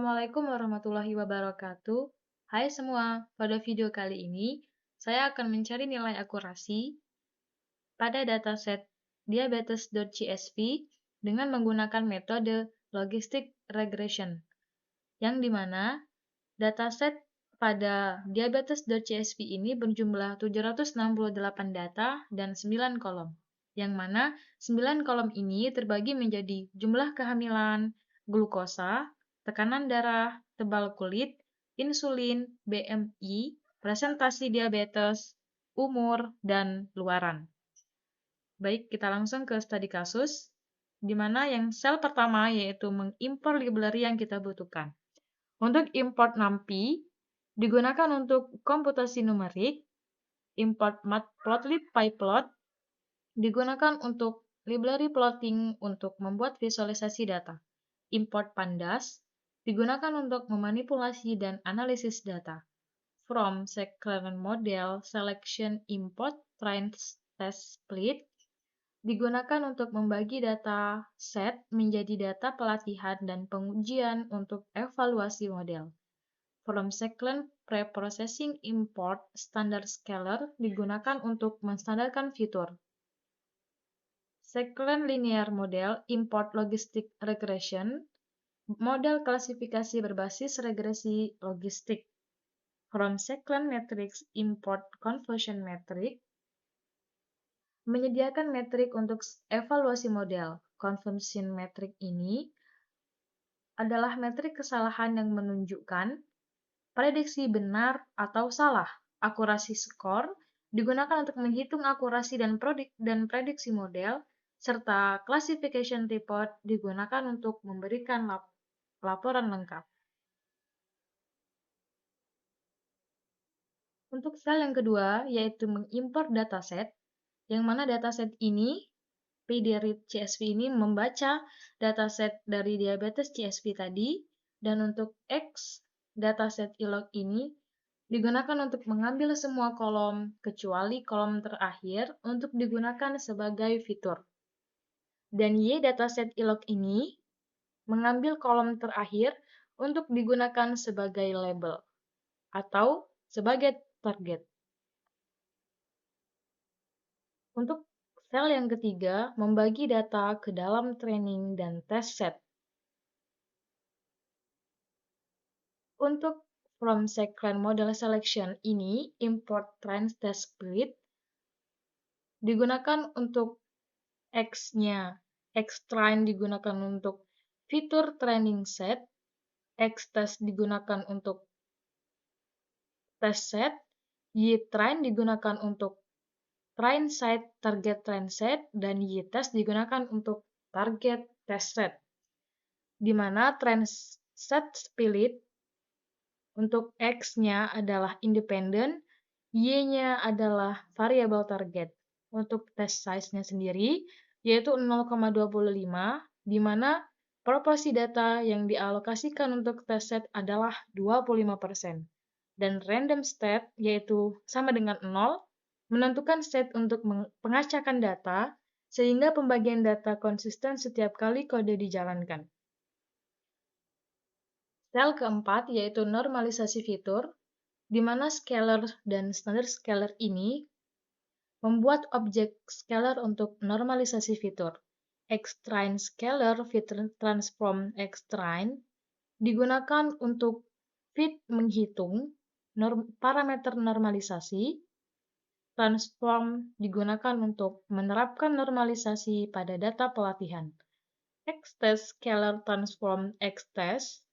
Assalamualaikum warahmatullahi wabarakatuh. Hai semua, pada video kali ini saya akan mencari nilai akurasi pada dataset diabetes.csv dengan menggunakan metode logistic regression, yang dimana dataset pada diabetes.csv ini berjumlah 768 data dan 9 kolom, yang mana 9 kolom ini terbagi menjadi jumlah kehamilan, glukosa, tekanan darah, tebal kulit, insulin, BMI, presentasi diabetes, umur, dan luaran. Baik, kita langsung ke studi kasus, di mana yang sel pertama yaitu mengimpor library yang kita butuhkan. Untuk import NumPy, digunakan untuk komputasi numerik. Import matplotlib pyplot, digunakan untuk library plotting untuk membuat visualisasi data. Import pandas, digunakan untuk memanipulasi dan analisis data. From scikit model selection import train test split, digunakan untuk membagi data set menjadi data pelatihan dan pengujian untuk evaluasi model. From scikit preprocessing import standard scalar digunakan untuk menstandarkan fitur. Scikit linear model import logistic regression, model klasifikasi berbasis regresi logistik. From scikit matrix import conversion metric, menyediakan metrik untuk evaluasi model. Conversion metric ini adalah metrik kesalahan yang menunjukkan prediksi benar atau salah. Akurasi skor digunakan untuk menghitung akurasi dan prediksi model, serta classification report digunakan untuk memberikan laporan lengkap. Untuk sel yang kedua, yaitu mengimpor dataset, yang mana dataset ini, PDRead CSV ini membaca dataset dari diabetes CSV tadi, dan untuk X dataset ilog ini digunakan untuk mengambil semua kolom kecuali kolom terakhir untuk digunakan sebagai fitur. Dan Y dataset ilog ini mengambil kolom terakhir untuk digunakan sebagai label atau sebagai target. Untuk sel yang ketiga, membagi data ke dalam training dan test set. Untuk from scikit model selection ini, import train test split digunakan untuk X-nya. X-train digunakan untuk fitur training set, X-test digunakan untuk test set, Y-train digunakan untuk train set, target train set, dan Y-test digunakan untuk target test set. Di mana train set split untuk X-nya adalah independen, Y-nya adalah variable target. Untuk test size-nya sendiri, yaitu 0,25, di mana proporsi data yang dialokasikan untuk test set adalah 25%. Dan random state, yaitu sama dengan 0, menentukan state untuk pengacakkan data, sehingga pembagian data konsisten setiap kali kode dijalankan. Sel keempat, yaitu normalisasi fitur, di mana scalar dan standard scalar ini membuat objek scalar untuk normalisasi fitur. Xtrain scalar fitur transform Xtrain digunakan untuk fit menghitung parameter normalisasi. Transform digunakan untuk menerapkan normalisasi pada data pelatihan. Xtest scalar transform Xtest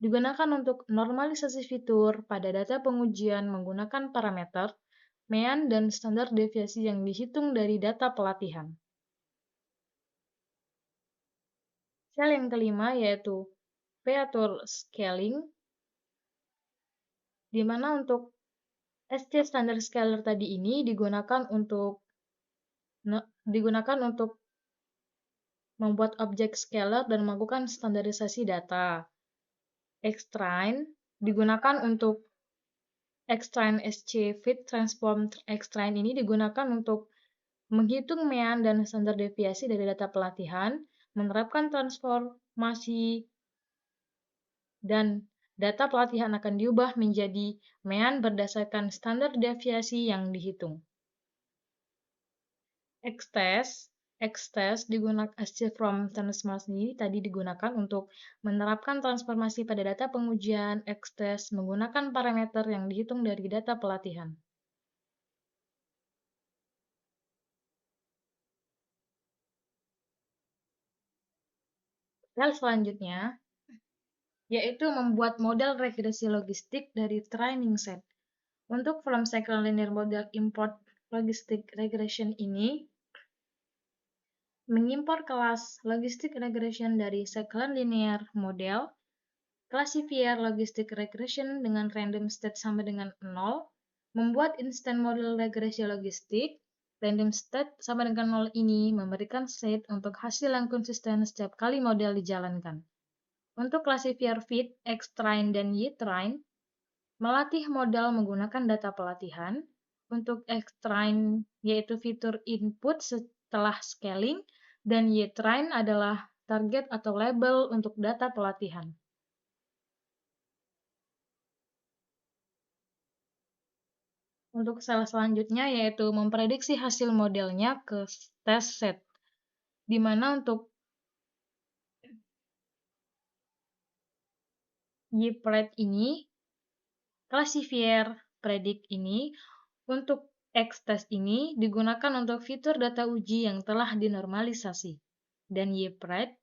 digunakan untuk normalisasi fitur pada data pengujian menggunakan parameter, mean, dan standar deviasi yang dihitung dari data pelatihan. Sel yang kelima yaitu feature scaling, di mana untuk SC standard scalar tadi ini digunakan untuk membuat objek scalar dan melakukan standarisasi data. Xtrain digunakan untuk Xtrain SC fit transform Xtrain ini digunakan untuk menghitung mean dan standar deviasi dari data pelatihan, menerapkan masih dan data pelatihan akan diubah menjadi mean berdasarkan standar deviasi yang dihitung. X-test digunakan shift from transformasi ini tadi digunakan untuk menerapkan transformasi pada data pengujian. X-test menggunakan parameter yang dihitung dari data pelatihan. Hal selanjutnya yaitu membuat model regresi logistik dari training set. Untuk from cycle linear model import logistic regression ini mengimpor kelas logistic regression dari cycle linear model, classifier logistic regression dengan random state sama dengan 0, membuat instant model regresi logistik, random state sama dengan 0 ini memberikan state untuk hasil yang konsisten setiap kali model dijalankan. Untuk classifier fit, X-train, dan Y-train, melatih modal menggunakan data pelatihan. Untuk X-train yaitu fitur input setelah scaling, dan Y-train adalah target atau label untuk data pelatihan. Untuk sel selanjutnya yaitu memprediksi hasil modelnya ke test set, di mana untuk Y-pred ini, classifier predict ini, untuk X-test ini digunakan untuk fitur data uji yang telah dinormalisasi. Dan Y-pred,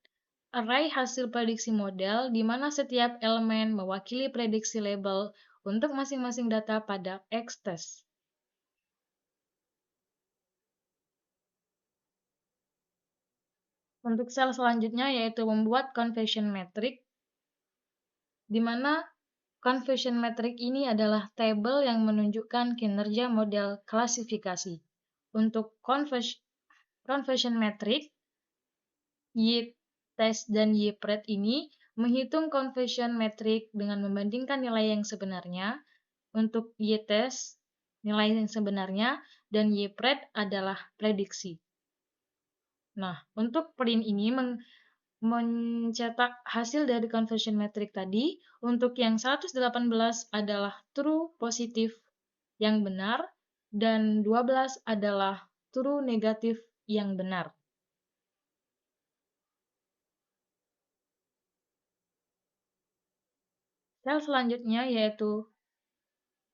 array hasil prediksi model di mana setiap elemen mewakili prediksi label untuk masing-masing data pada X-test. Untuk sel selanjutnya yaitu membuat conversion metric, di mana conversion metric ini adalah tabel yang menunjukkan kinerja model klasifikasi. Untuk conversion metric, Y-test dan Y-pred ini menghitung conversion metric dengan membandingkan nilai yang sebenarnya. Untuk Y-test, nilai yang sebenarnya, dan Y-pred adalah prediksi. Nah, untuk print ini mencetak hasil dari conversion metric tadi. Untuk yang 118 adalah true positif yang benar, dan 12 adalah true negatif yang benar. Sel selanjutnya yaitu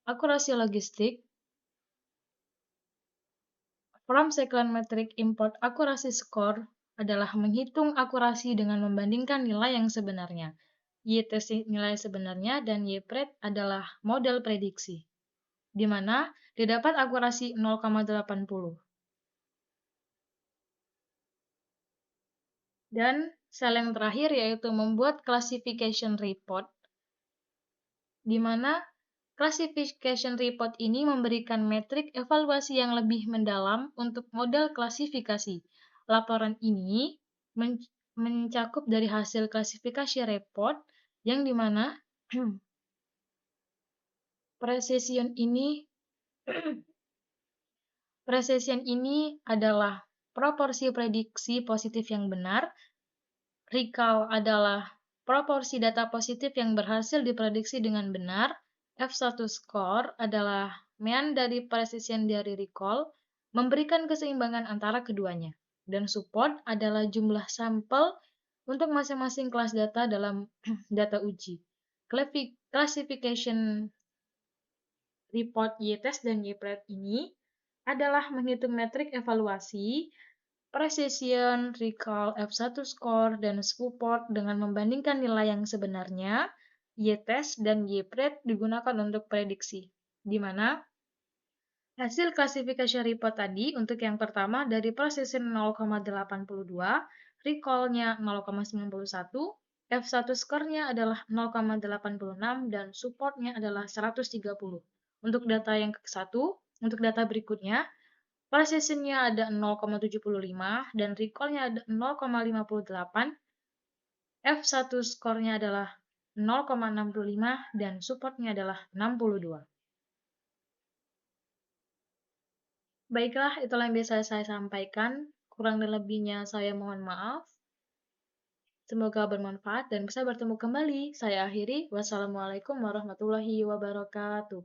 akurasi logistik. From cyclic metric import akurasi score adalah menghitung akurasi dengan membandingkan nilai yang sebenarnya. Y-test nilai sebenarnya dan Y-pred adalah model prediksi, di mana didapat akurasi 0,80. Dan sel yang terakhir yaitu membuat classification report, di mana classification report ini memberikan metrik evaluasi yang lebih mendalam untuk model klasifikasi. Laporan ini mencakup dari hasil klasifikasi report yang dimana precision ini adalah proporsi prediksi positif yang benar, recall adalah proporsi data positif yang berhasil diprediksi dengan benar, F1 score adalah mean dari precision dari recall, memberikan keseimbangan antara keduanya. Dan support adalah jumlah sampel untuk masing-masing kelas data dalam data uji. Classification report Y-test dan Y-pred ini adalah menghitung metrik evaluasi, precision, recall, F1 score, dan support dengan membandingkan nilai yang sebenarnya. Y-test dan Y-pred digunakan untuk prediksi, di mana hasil klasifikasi report tadi untuk yang pertama dari precision 0,82, recall-nya 0,91, F1 score-nya adalah 0,86, dan support-nya adalah 130. Untuk data yang ke-1, untuk data berikutnya, precision-nya ada 0,75 dan recall-nya ada 0,58, F1 score-nya adalah 0,65 dan support-nya adalah 62. Baiklah, itulah yang bisa saya sampaikan. Kurang dan lebihnya saya mohon maaf. Semoga bermanfaat dan bisa bertemu kembali. Saya akhiri. Wassalamualaikum warahmatullahi wabarakatuh.